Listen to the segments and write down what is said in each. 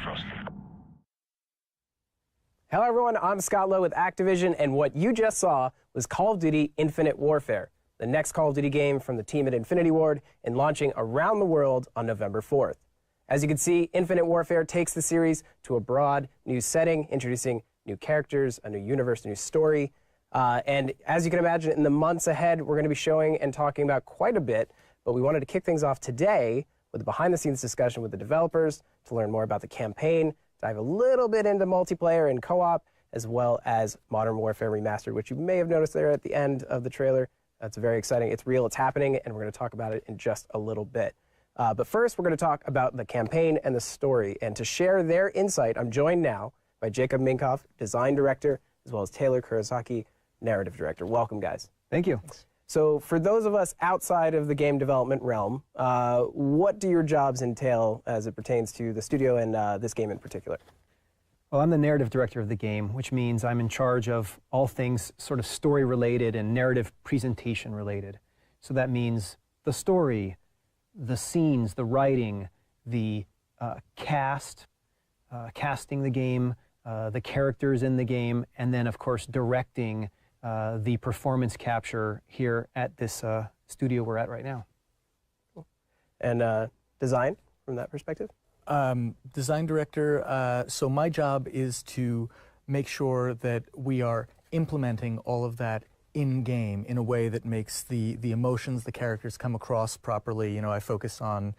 Frosty. Hello everyone, I'm Scott Lowe with Activision, and what you just saw was Call of Duty Infinite Warfare, the next Call of Duty game from the team at Infinity Ward and launching around the world on November 4th. As you can see, Infinite Warfare takes the series to a broad new setting, introducing new characters, a new universe, a new story. And as you can imagine, in the months ahead, we're going to be showing and talking about quite a bit, but we wanted to kick things off today with a behind-the-scenes discussion with the developers to learn more about the campaign, dive a little bit into multiplayer and co-op, as well as Modern Warfare Remastered, which you may have noticed there at the end of the trailer. That's very exciting. It's real, it's happening, and we're going to talk about it in just a little bit. But first, we're going to talk about the campaign and the story. And to share their insight, I'm joined now by Jacob Minkoff, Design Director, as well as Taylor Kurosaki, Narrative Director. Welcome, guys. Thank you. So for those of us outside of the game development realm, what do your jobs entail as it pertains to the studio and this game in particular? Well, I'm the narrative director of the game, which means I'm in charge of all things sort of story-related and narrative presentation-related. So that means the story, the scenes, the writing, the casting the game, the characters in the game, and then, of course, directing the performance capture here at this studio we're at right now. Cool. And design, from that perspective? Design director, so my job is to make sure that we are implementing all of that in-game in a way that makes the emotions, the characters come across properly. You know, I focus on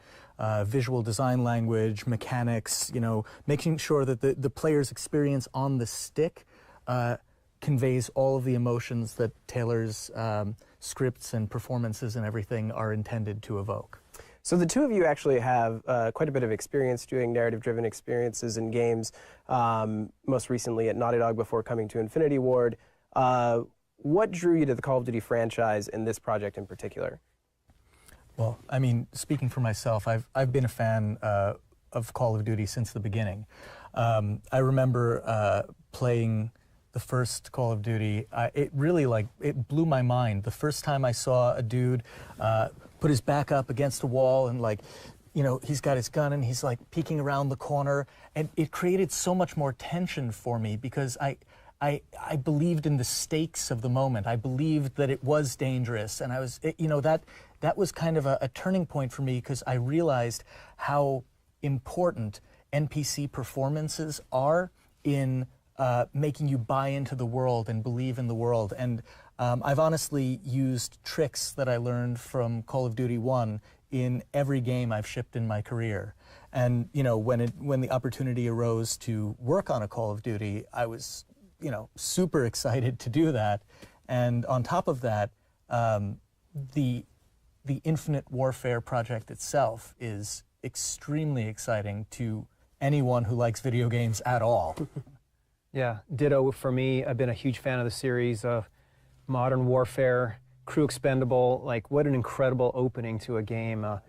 visual design language, mechanics, you know, making sure that the player's experience on the stick conveys all of the emotions that Taylor's scripts and performances and everything are intended to evoke. So the two of you actually have quite a bit of experience doing narrative-driven experiences in games, most recently at Naughty Dog before coming to Infinity Ward. What drew you to the Call of Duty franchise and this project in particular? Well, I mean, speaking for myself, I've been a fan of Call of Duty since the beginning. I remember playing the first Call of Duty. It really, it blew my mind. The first time I saw a dude put his back up against a wall and, you know, he's got his gun and he's peeking around the corner, and it created so much more tension for me because I believed in the stakes of the moment. I believed that it was dangerous, and you know, that was kind of a turning point for me because I realized how important NPC performances are in making you buy into the world and believe in the world. And I've honestly used tricks that I learned from Call of Duty 1 in every game I've shipped in my career. And, you know, when the opportunity arose to work on a Call of Duty, I was, you know, super excited to do that. And on top of that, the Infinite Warfare project itself is extremely exciting to anyone who likes video games at all. Yeah, ditto for me. I've been a huge fan of the series of Modern Warfare, Crew Expendable. What an incredible opening to a game. I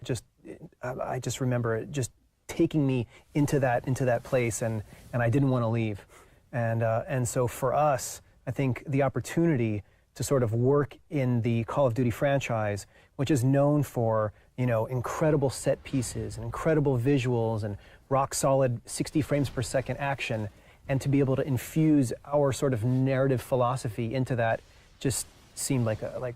just remember it just taking me into that place, and I didn't want to leave. And so for us, I think the opportunity to sort of work in the Call of Duty franchise, which is known for, you know, incredible set pieces and incredible visuals and rock solid 60 frames per second action, and to be able to infuse our sort of narrative philosophy into that just seemed like an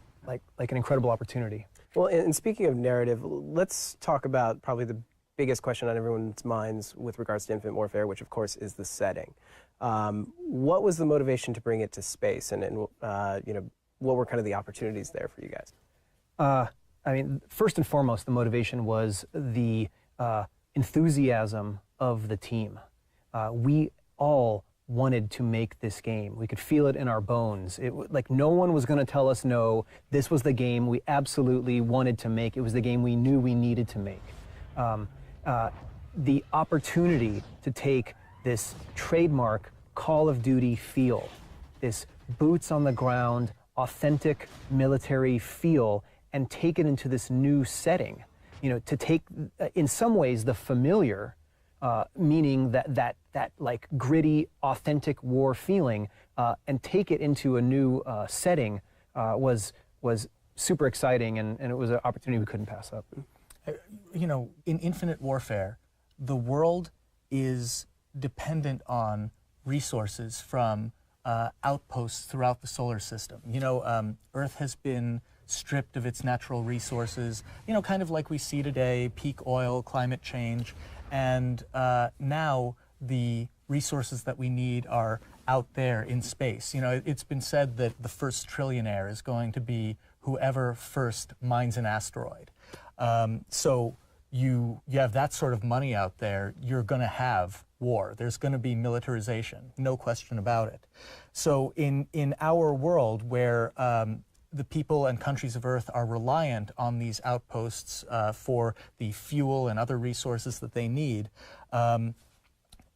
incredible opportunity. Well, and speaking of narrative, let's talk about probably the biggest question on everyone's minds with regards to Infinite Warfare, which of course is the setting. What was the motivation to bring it to space, and you know, what were kind of the opportunities there for you guys? I mean, first and foremost, the motivation was the enthusiasm of the team. We all wanted to make this game. We could feel it in our bones. No one was going to tell us no. This was the game we absolutely wanted to make. It was the game we knew we needed to make. The opportunity to take this trademark Call of Duty feel, this boots on the ground, authentic military feel, and take it into this new setting. You know, to take, in some ways, the familiar, meaning that gritty, authentic war feeling, and take it into a new setting was super exciting, and it was an opportunity we couldn't pass up. You know, in Infinite Warfare, the world is dependent on resources from outposts throughout the solar system. You know, Earth has been stripped of its natural resources, you know, kind of like we see today, peak oil, climate change, and now the resources that we need are out there in space. You know, it's been said that the first trillionaire is going to be whoever first mines an asteroid. So you have that sort of money out there, you're going to have war. There's going to be militarization, no question about it. So in our world where the people and countries of Earth are reliant on these outposts for the fuel and other resources that they need,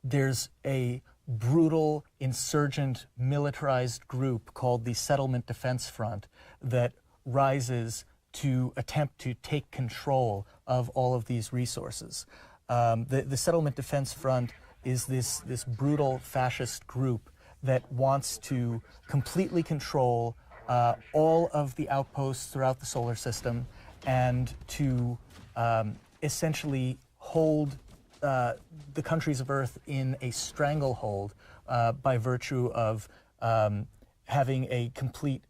there's a brutal, insurgent, militarized group called the Settlement Defense Front that rises to attempt to take control of all of these resources. The Settlement Defense Front is this brutal fascist group that wants to completely control all of the outposts throughout the solar system and to essentially hold the countries of Earth in a stranglehold by virtue of having a complete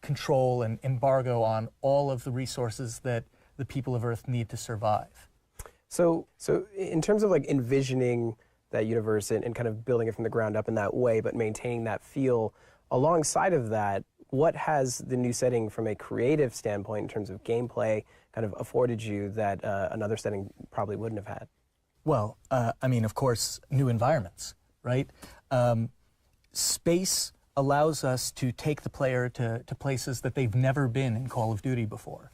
control and embargo on all of the resources that the people of Earth need to survive. So in terms of like envisioning that universe and kind of building it from the ground up in that way, but maintaining that feel, alongside of that, what has the new setting from a creative standpoint in terms of gameplay kind of afforded you that another setting probably wouldn't have had? Well, I mean, of course, new environments, right? Space allows us to take the player to places that they've never been in Call of Duty before.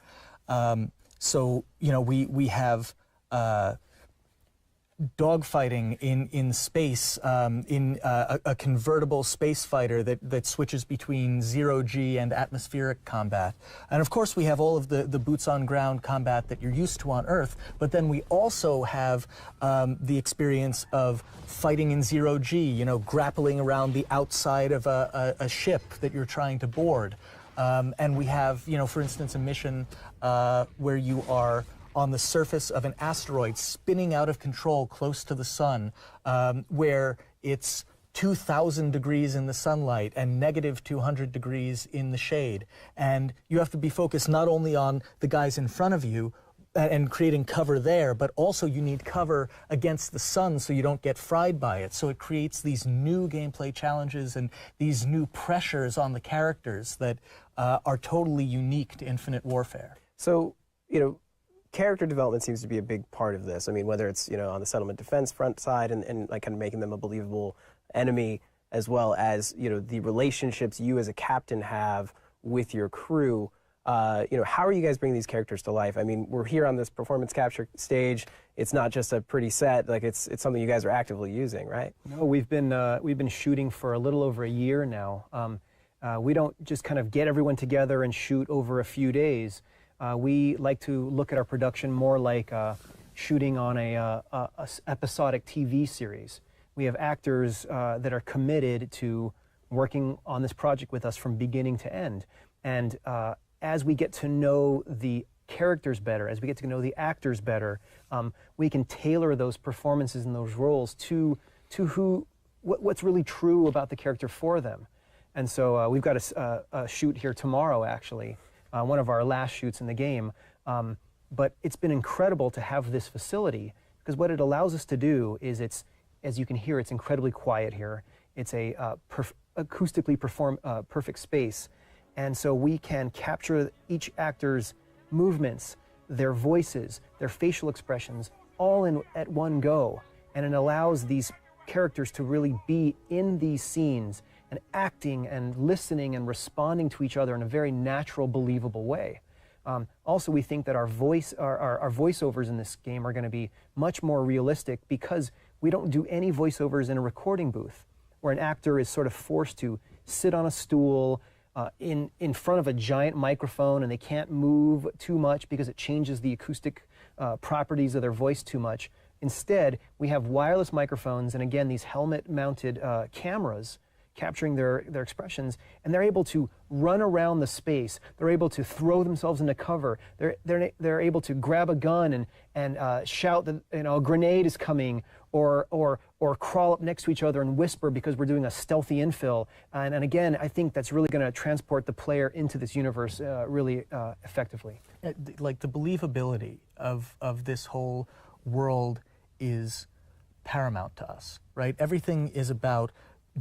So, you know, we have dogfighting in space, in a convertible space fighter that switches between zero-G and atmospheric combat. And of course we have all of the boots-on-ground combat that you're used to on Earth, but then we also have the experience of fighting in zero-G, you know, grappling around the outside of a ship that you're trying to board. And we have, you know, for instance, a mission where you are on the surface of an asteroid spinning out of control close to the sun, where it's 2,000 degrees in the sunlight and negative 200 degrees in the shade. And you have to be focused not only on the guys in front of you and creating cover there, but also you need cover against the sun so you don't get fried by it. So it creates these new gameplay challenges and these new pressures on the characters that are totally unique to Infinite Warfare. So, you know, character development seems to be a big part of this. I mean, whether it's, you know, on the Settlement Defense Front side and like kind of making them a believable enemy, as well as, you know, the relationships you as a captain have with your crew. You know, how are you guys bringing these characters to life? I mean, we're here on this performance capture stage. It's not just a pretty set. Like it's something you guys are actively using, right? No, we've been shooting for a little over a year now. We don't just kind of get everyone together and shoot over a few days. We like to look at our production more like shooting on a episodic TV series. We have actors that are committed to working on this project with us from beginning to end. And as we get to know the characters better, as we get to know the actors better, we can tailor those performances and those roles to what's really true about the character for them. And so we've got a shoot here tomorrow, actually. One of our last shoots in the game, but it's been incredible to have this facility because what it allows us to do is as you can hear, it's incredibly quiet here. It's a acoustically perfect space, and so we can capture each actor's movements, their voices, their facial expressions, all at one go, and it allows these characters to really be in these scenes and acting and listening and responding to each other in a very natural, believable way. Also, we think that our voiceovers in this game are going to be much more realistic because we don't do any voiceovers in a recording booth where an actor is sort of forced to sit on a stool in front of a giant microphone and they can't move too much because it changes the acoustic properties of their voice too much. Instead, we have wireless microphones and again, these helmet-mounted cameras capturing their expressions, and they're able to run around the space. They're able to throw themselves into cover. They're able to grab a gun and shout that a grenade is coming, or crawl up next to each other and whisper because we're doing a stealthy infill. And again, I think that's really going to transport the player into this universe really effectively. Like the believability of this whole world is paramount to us, right? Everything is about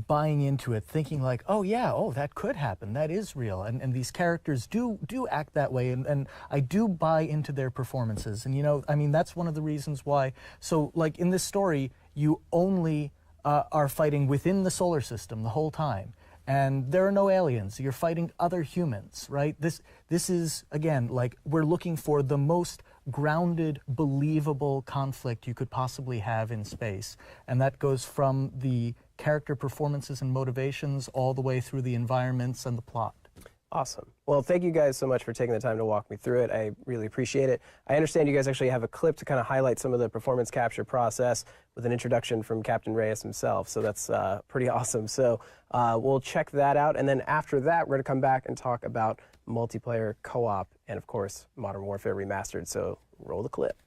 buying into it, thinking like, oh yeah, oh that could happen, that is real, and these characters do act that way, and I do buy into their performances, and I mean that's one of the reasons why. So like in this story, you only are fighting within the solar system the whole time, and there are no aliens. You're fighting other humans, right? This is again like we're looking for the most grounded, believable conflict you could possibly have in space, and that goes from the character performances and motivations all the way through the environments and the plot. Awesome. Well, thank you guys so much for taking the time to walk me through it. I really appreciate it. I understand you guys actually have a clip to kind of highlight some of the performance capture process with an introduction from Captain Reyes himself, so that's pretty awesome. So we'll check that out, and then after that, we're going to come back and talk about multiplayer, co-op, and of course, Modern Warfare Remastered. So roll the clip.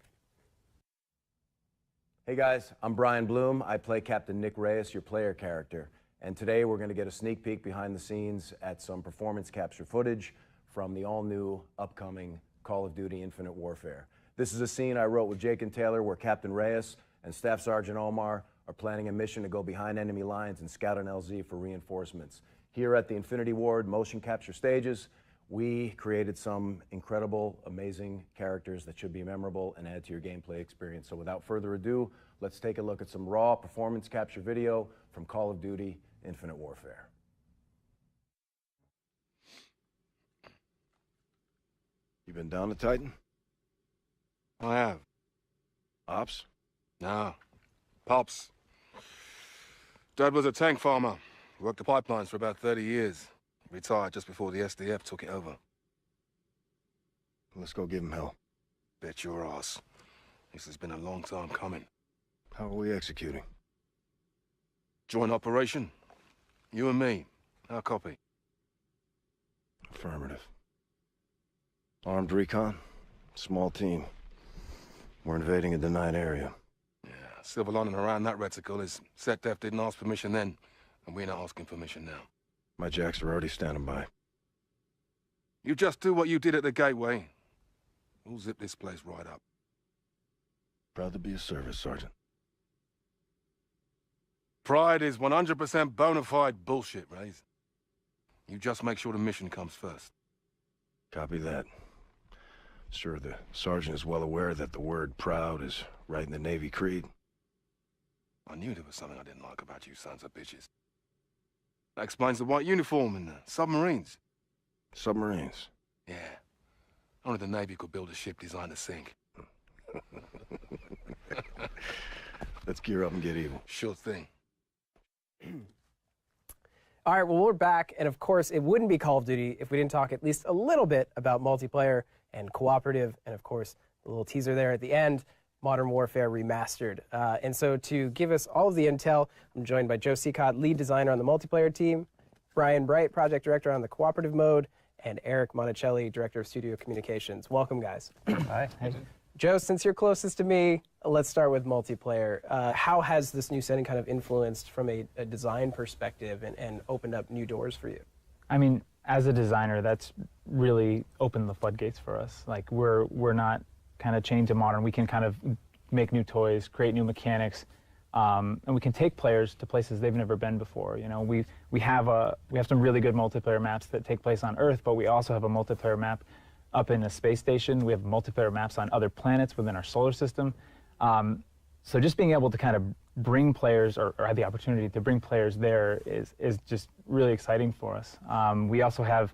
Hey guys, I'm Brian Bloom. I play Captain Nick Reyes, your player character. And today we're going to get a sneak peek behind the scenes at some performance capture footage from the all-new upcoming Call of Duty Infinite Warfare. This is a scene I wrote with Jake and Taylor where Captain Reyes and Staff Sergeant Omar are planning a mission to go behind enemy lines and scout an LZ for reinforcements. Here at the Infinity Ward motion capture stages, we created some incredible, amazing characters that should be memorable and add to your gameplay experience. So without further ado, let's take a look at some raw performance capture video from Call of Duty Infinite Warfare. You been down to Titan? I have. Ops? No. Pops. Dad was a tank farmer. Worked the pipelines for about 30 years. Retired just before the SDF took it over. Let's go give him hell. Bet your ass. This has been a long time coming. How are we executing? Joint operation. You and me. Our copy. Affirmative. Armed recon. Small team. We're invading a denied area. Yeah, silver lining around that reticle is SecDef didn't ask permission then, and we're not asking permission now. My jacks are already standing by. You just do what you did at the gateway. We'll zip this place right up. Proud to be of service, Sergeant. Pride is 100% bona fide bullshit, Raze. You just make sure the mission comes first. Copy that. Sure, the Sergeant is well aware that the word proud is right in the Navy creed. I knew there was something I didn't like about you sons of bitches. That explains the white uniform and the submarines. Submarines? Yeah. Only the Navy could build a ship designed to sink. Let's gear up and get evil. Sure thing. All right, well, we're back, and of course, it wouldn't be Call of Duty if we didn't talk at least a little bit about multiplayer and cooperative, and of course, the little teaser there at the end, Modern Warfare Remastered. And so to give us all of the intel, I'm joined by Joe Seacott, lead designer on the multiplayer team, Brian Bright, project director on the cooperative mode, and Eric Monticelli, director of studio communications. Welcome, guys. Hi. Joe, since you're closest to me, let's start with multiplayer. How has this new setting kind of influenced from a design perspective and opened up new doors for you? I mean, as a designer, that's really opened the floodgates for us. Like, we're not kind of chained to modern. We can kind of make new toys, create new mechanics, and we can take players to places they've never been before. You know, we have some really good multiplayer maps that take place on Earth, but we also have a multiplayer map up in a space station. We have multiplayer maps on other planets within our solar system. So just being able to kind of bring players, or have the opportunity to bring players there is just really exciting for us. We also have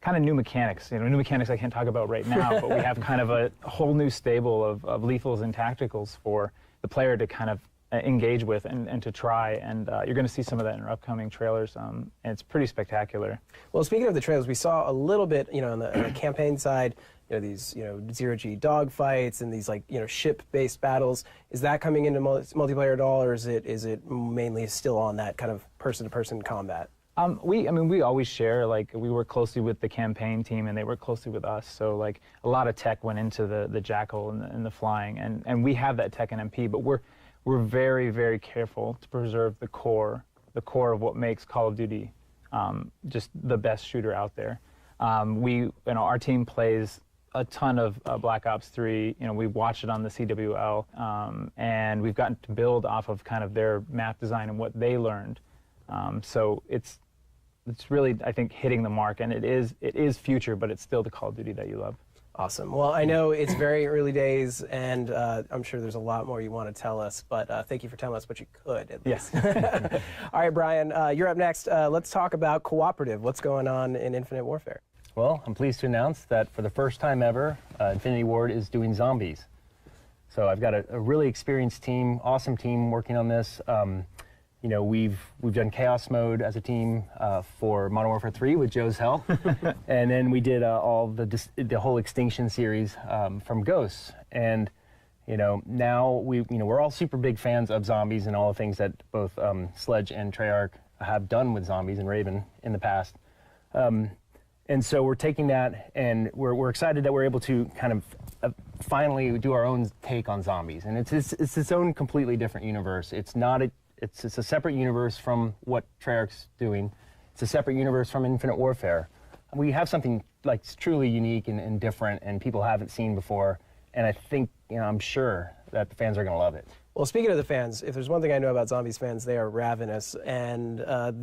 kind of new mechanics. You know, new mechanics I can't talk about right now, but we have kind of a whole new stable of lethals and tacticals for the player to kind of engage with and to try, and you're going to see some of that in our upcoming trailers, and it's pretty spectacular. Well, speaking of the trailers, we saw a little bit, you know, on the campaign side, these zero-G dogfights and these ship-based battles. Is that coming into multiplayer at all, or is it mainly still on that kind of person-to-person combat? We always share. Like, we work closely with the campaign team, and they work closely with us. So like a lot of tech went into the Jackal and the flying, and we have that tech in MP, but we're very, very careful to preserve the core of what makes Call of Duty just the best shooter out there. Our team plays a ton of Black Ops 3. We watch it on the CWL, and we've gotten to build off of kind of their map design and what they learned. So it's really, I think, hitting the mark, and it is future, but it's still the Call of Duty that you love. Awesome. Well, I know it's very early days, and I'm sure there's a lot more you want to tell us, but thank you for telling us what you could, at least. Yes. All right, Brian, you're up next. Let's talk about cooperative. What's going on in Infinite Warfare? Well, I'm pleased to announce that for the first time ever, Infinity Ward is doing zombies. So I've got a really experienced team, awesome team working on this. We've done Chaos Mode as a team for Modern Warfare 3 with Joe's help, and then we did all the whole Extinction series from Ghosts. And now we're all super big fans of zombies and all the things that both Sledge and Treyarch have done with zombies and Raven in the past. And so we're taking that, and we're excited that we're able to kind of finally do our own take on zombies. And it's its own completely different universe. It's a separate universe from what Treyarch's doing. It's a separate universe from Infinite Warfare. We have something like truly unique and different, and people haven't seen before. And I think, I'm sure that the fans are going to love it. Well, speaking of the fans, if there's one thing I know about Zombies fans, they are ravenous, and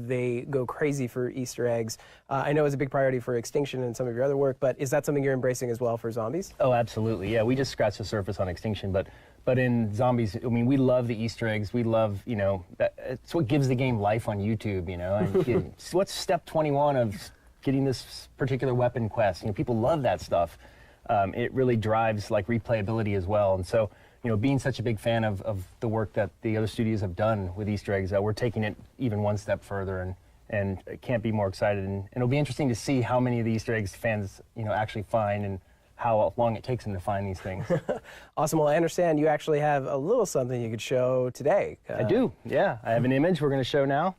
they go crazy for Easter eggs. I know it's a big priority for Extinction and some of your other work, but is that something you're embracing as well for Zombies? Oh, absolutely. Yeah, we just scratched the surface on Extinction, but in Zombies, we love the Easter eggs. We love, it's what gives the game life on YouTube, And what's step 21 of getting this particular weapon quest? People love that stuff. It really drives replayability as well. And so, being such a big fan of the work that the other studios have done with Easter eggs, we're taking it even one step further, and can't be more excited. And it'll be interesting to see how many of the Easter eggs fans, actually find, and how long it takes them to find these things. Awesome. Well, I understand you actually have a little something you could show today. I do, yeah. I have an image we're going to show now.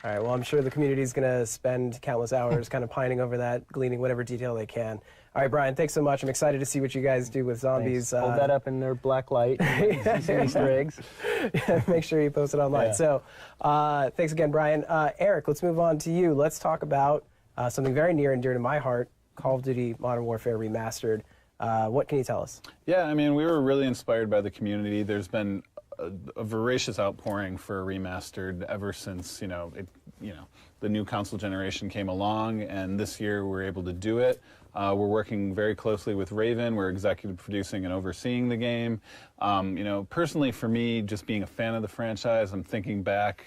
All right, well, I'm sure the community is going to spend countless hours kind of pining over that, gleaning whatever detail they can. All right, Brian, thanks so much. I'm excited to see what you guys do with zombies. Hold that up in their black light. See some Easter eggs. Yeah, make sure you post it online. Yeah. So thanks again, Brian. Eric, let's move on to you. Let's talk about something very near and dear to my heart, Call of Duty Modern Warfare Remastered. What can you tell us? Yeah, we were really inspired by the community. There's been a voracious outpouring for Remastered ever since, the new console generation came along, and this year we're able to do it. We're working very closely with Raven. We're executive producing and overseeing the game. Personally for me, just being a fan of the franchise, I'm thinking back,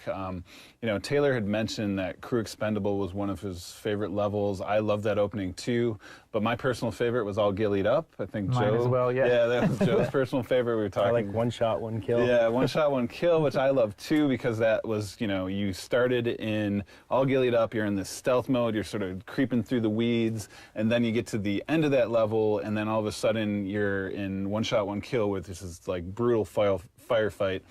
Taylor had mentioned that Crew Expendable was one of his favorite levels. I love that opening too, but my personal favorite was All Gillied Up. I think Mine Joe. as well, yeah. Yeah, that was Joe's personal favorite. We were talking. I like One Shot, One Kill. Yeah, One Shot, One Kill, which I love too, because that was, you started in All Gillied Up, you're in this stealth mode, you're sort of creeping through the weeds, and then you get to the end of that level, and then all of a sudden you're in One Shot, One Kill with this brutal firefight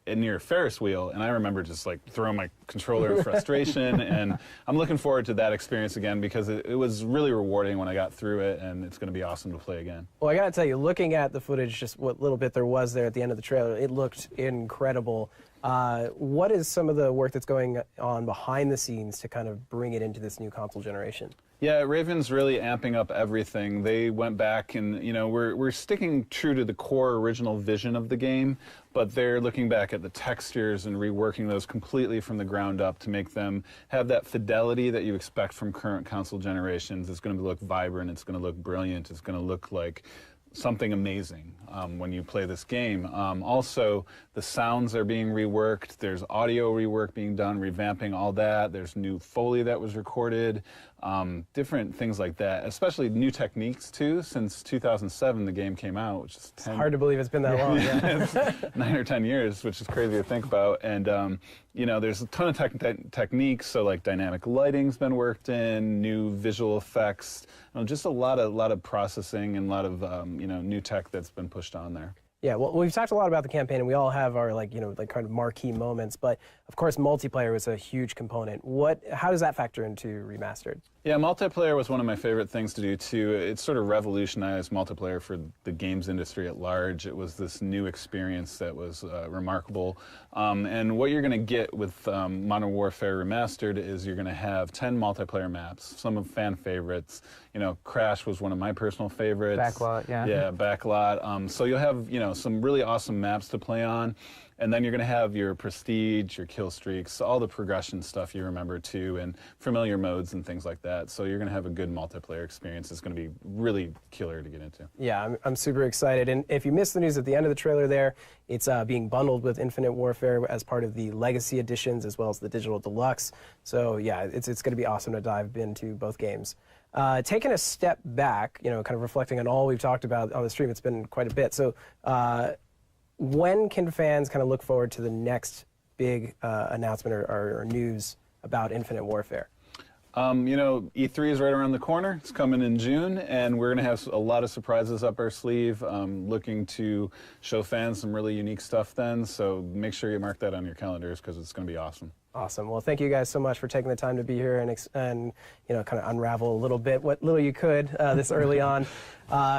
near a Ferris wheel, and I remember just throwing my controller in frustration, and I'm looking forward to that experience again because it was really rewarding when I got through it, and it's going to be awesome to play again. Well, I got to tell you, looking at the footage, just what little bit there was there at the end of the trailer, it looked incredible. What is some of the work that's going on behind the scenes to kind of bring it into this new console generation? Yeah, Raven's really amping up everything. They went back and, we're sticking true to the core original vision of the game, but they're looking back at the textures and reworking those completely from the ground up to make them have that fidelity that you expect from current console generations. It's going to look vibrant, it's going to look brilliant, it's going to look like something amazing when you play this game. Also, the sounds are being reworked. There's audio rework being done, revamping all that. There's new Foley that was recorded. different things like that, especially new techniques too. Since 2007, the game came out, which is 10, It's hard to believe it's been that long. Yeah. 9 or 10 years, which is crazy to think about. And you know, there's a ton of techniques. So like dynamic lighting's been worked in, new visual effects, just a lot of processing and a lot of you know, new tech that's been pushed on there. Yeah, well, we've talked a lot about the campaign, and we all have our kind of marquee moments. But of course, multiplayer was a huge component. How does that factor into Remastered? Yeah, multiplayer was one of my favorite things to do too. It sort of revolutionized multiplayer for the games industry at large. It was this new experience that was remarkable. And what you're going to get with Modern Warfare Remastered is you're going to have 10 multiplayer maps, some of fan favorites. You know, Crash was one of my personal favorites. Backlot, yeah. Yeah, Backlot. So you'll have, you know, some really awesome maps to play on. And then you're going to have your prestige, your kill streaks, all the progression stuff you remember too, and familiar modes and things like that. So you're going to have a good multiplayer experience. It's going to be really killer to get into. Yeah, I'm super excited. And if you missed the news at the end of the trailer there, it's being bundled with Infinite Warfare as part of the Legacy Editions as well as the Digital Deluxe. So yeah, it's going to be awesome to dive into both games. Taking a step back, you know, kind of reflecting on all we've talked about on the stream, it's been quite a bit. So when can fans kind of look forward to the next big announcement or news about Infinite Warfare? You know, E3 is right around the corner. It's coming in June, and we're going to have a lot of surprises up our sleeve, looking to show fans some really unique stuff then. So make sure you mark that on your calendars because it's going to be awesome. Awesome. Well, thank you guys so much for taking the time to be here and you know, kind of unravel a little bit what little you could this early on.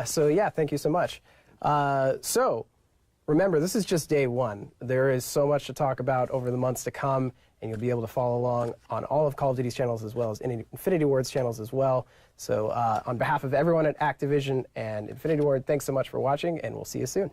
So yeah, thank you so much. So remember, this is just day one. There is so much to talk about over the months to come, and you'll be able to follow along on all of Call of Duty's channels as well as Infinity Ward's channels as well. So on behalf of everyone at Activision and Infinity Ward, thanks so much for watching, and we'll see you soon.